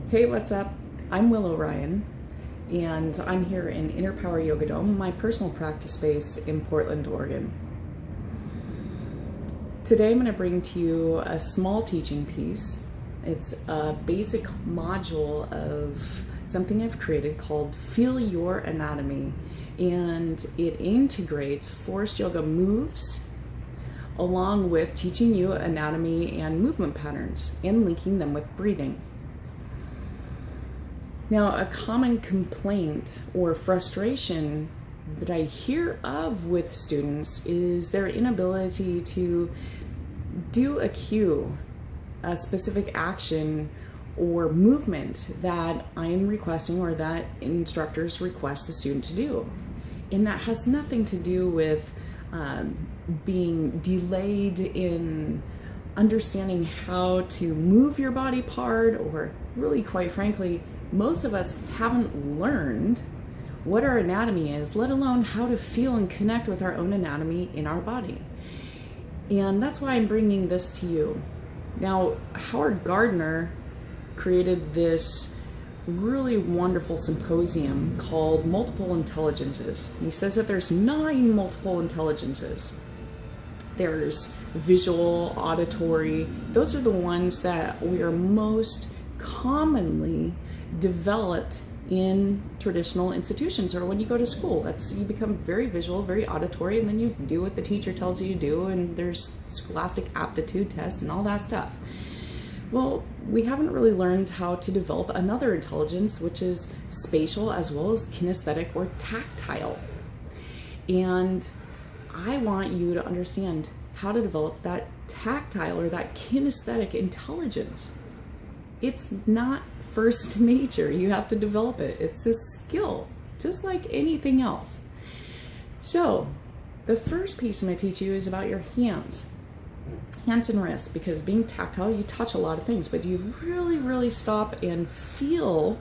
Hey, what's up? I'm Willow Ryan, and I'm here in Inner Power Yoga Dome, my personal practice space in Portland, Oregon. Today I'm going to bring to you a small teaching piece. It's a basic module of something I've created called Feel Your Anatomy, and it integrates forest yoga moves along with teaching you anatomy and movement patterns and linking them with breathing. Now, a common complaint or frustration that I hear of with students is their inability to do a cue, a specific action or movement that I'm requesting or that instructors request the student to do. And that has nothing to do with being delayed in understanding how to move your body part, or really, quite frankly, most of us haven't learned what our anatomy is, let alone how to feel and connect with our own anatomy in our body. And that's why I'm bringing this to you. Now, Howard Gardner created this really wonderful symposium called Multiple Intelligences. He says that there's 9 multiple intelligences. There's visual, auditory. Those are the ones that we are most commonly developed in traditional institutions, or when you go to school. You become very visual, very auditory, and then you do what the teacher tells you to do, and there's scholastic aptitude tests and all that stuff. Well, we haven't really learned how to develop another intelligence, which is spatial as well as kinesthetic or tactile. And I want you to understand how to develop that tactile or that kinesthetic intelligence. It's not first nature. You have to develop it. It's a skill, just like anything else. So, the first piece I'm going to teach you is about your hands. Hands and wrists, because being tactile, you touch a lot of things, but do you really stop and feel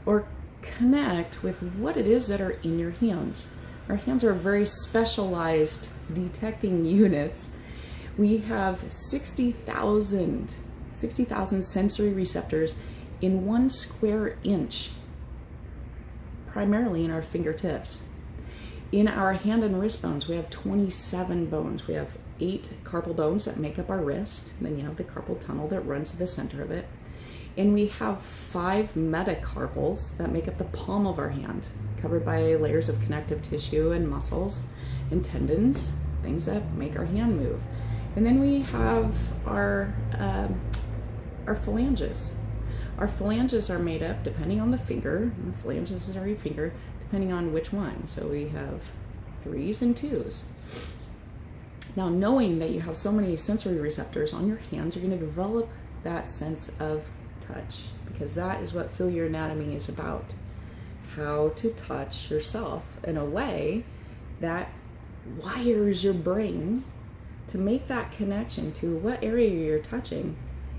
or connect with what it is that are in your hands? Our hands are very specialized detecting units. We have 60,000 sensory receptors in 1 square inch, primarily in our fingertips. In our hand and wrist bones, we have 27 bones. We have 8 carpal bones that make up our wrist. And then you have the carpal tunnel that runs to the center of it. And we have 5 metacarpals that make up the palm of our hand, covered by layers of connective tissue and muscles and tendons, things that make our hand move. And then we have our phalanges. Our phalanges are made up, depending on the finger, the phalanges is every finger, depending on which one. So we have 3s and 2s. Now, knowing that you have so many sensory receptors on your hands, you're going to develop that sense of touch, because that is what Feel Your Anatomy is about. How to touch yourself in a way that wires your brain to make that connection to what area you're touching,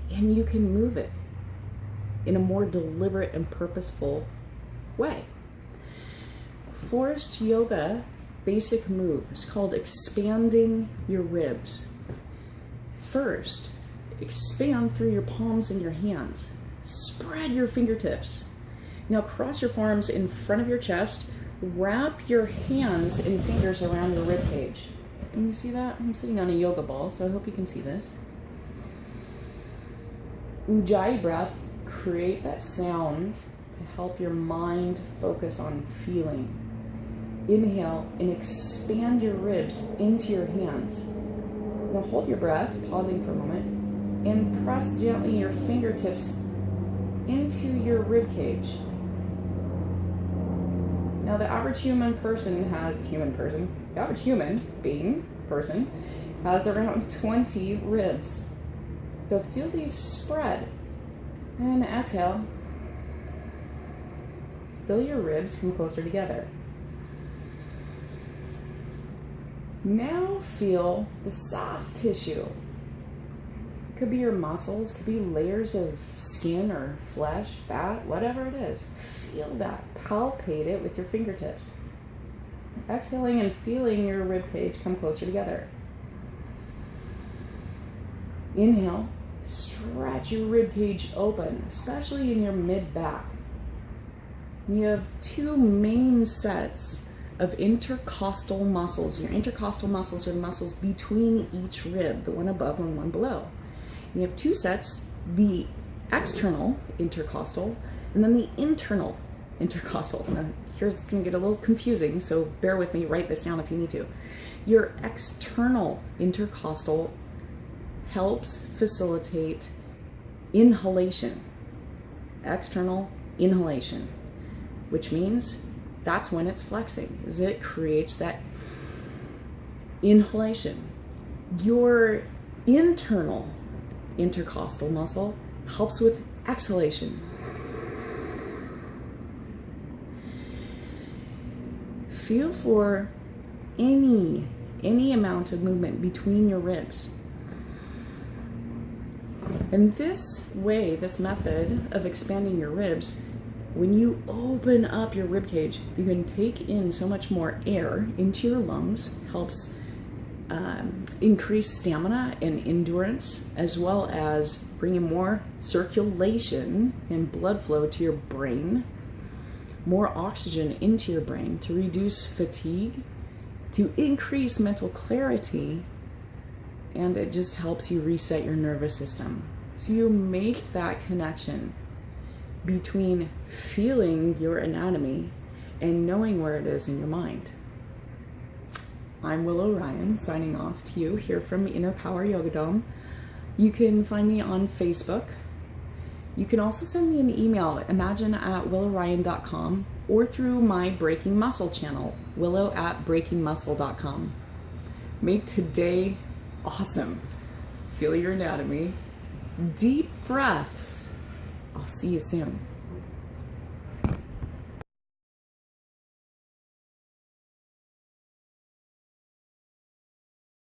and you can move it in a more deliberate and purposeful way. Forest yoga basic move is called expanding your ribs. First, expand through your palms and your hands. Spread your fingertips. Now cross your forearms in front of your chest. Wrap your hands and fingers around your rib cage. Can you see that? I'm sitting on a yoga ball, so I hope you can see this. Ujjayi breath. Create that sound to help your mind focus on feeling. Inhale and expand your ribs into your hands. Now hold your breath, pausing for a moment, and press gently your fingertips into your rib cage. Now the average human person has around 20 ribs. So feel these spread. And exhale. Feel your ribs come closer together. Now feel the soft tissue. It could be your muscles, could be layers of skin or flesh, fat, whatever it is. Feel that. Palpate it with your fingertips. Exhaling and feeling your rib cage come closer together. Inhale, stretch your rib cage open, especially in your mid-back. You have two main sets of intercostal muscles. Your intercostal muscles are the muscles between each rib, the one above and one below. And you have two sets, the external intercostal and then the internal intercostal. Now, here's going to get a little confusing, so bear with me, write this down if you need to. Your external intercostal helps facilitate inhalation. External inhalation, which means that's when it's flexing, is it creates that inhalation. Your internal intercostal muscle helps with exhalation. Feel for any amount of movement between your ribs. And this way, this method of expanding your ribs, when you open up your rib cage, you can take in so much more air into your lungs, helps increase stamina and endurance, as well as bringing more circulation and blood flow to your brain, more oxygen into your brain to reduce fatigue, to increase mental clarity, and it just helps you reset your nervous system. So you make that connection between feeling your anatomy and knowing where it is in your mind. I'm Willow Ryan, signing off to you here from Inner Power Yoga Dome. You can find me on Facebook. You can also send me an email, imagine@willowryan.com, or through my Breaking Muscle channel, willow@breakingmuscle.com. Make today awesome. Feel your anatomy. Deep breaths. I'll see you soon.